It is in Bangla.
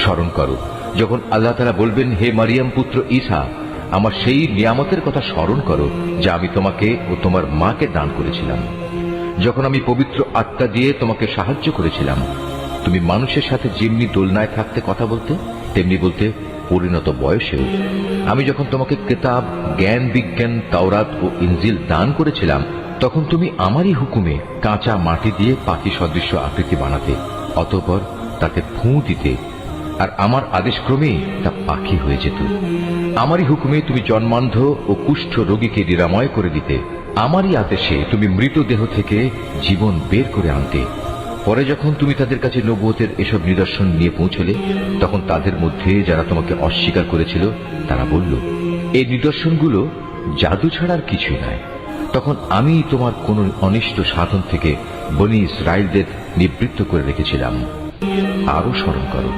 স্মরণ করো যখন আল্লাহ তাআলা বলবেন, হে মারিয়াম পুত্র ঈসা, আমার সেই নিয়ামতের কথা স্মরণ করো যা আমি তোমাকে ও তোমার মাকে দান করেছিলাম। যখন আমি পবিত্র আত্মা দিয়ে তোমাকে সাহায্য করেছিলাম, তুমি মানুষের সাথে যেমনি দোলনায় থাকতে কথা বলতে, তেমনি বলতে পরিণত বয়সেও। আমি যখন তোমাকে কিতাব, জ্ঞান বিজ্ঞান, তাওরাত ও ইনজিল দান করেছিলাম, তখন তুমি আমারই হুকুমে কাঁচা মাটি দিয়ে পাখি সদৃশ্য আকৃতি বানাতে, অতঃপর তাতে ফুঁ দিতে, আর আমার আদেশক্রমেই তা পাখি হয়ে যেত। আমারই হুকুমে তুমি জন্মান্ধ ও কুষ্ঠ রোগীকে নিরাময় করে দিতে। আমারই আদেশে তুমি মৃতদেহ থেকে জীবন বের করে আনতে। পরে যখন তুমি তাদের কাছে নবুয়তের এসব নিদর্শন নিয়ে পৌঁছলে, তখন তাদের মধ্যে যারা তোমাকে অস্বীকার করেছিল তারা বলল, এই নিদর্শনগুলো জাদু ছাড়ার কিছুই নয়। তখন আমি তোমার কোন অনিষ্ট সাধন থেকে বনী ইসরাইলদের নিবৃত্ত করে রেখেছিলাম। আরো স্মরণ করো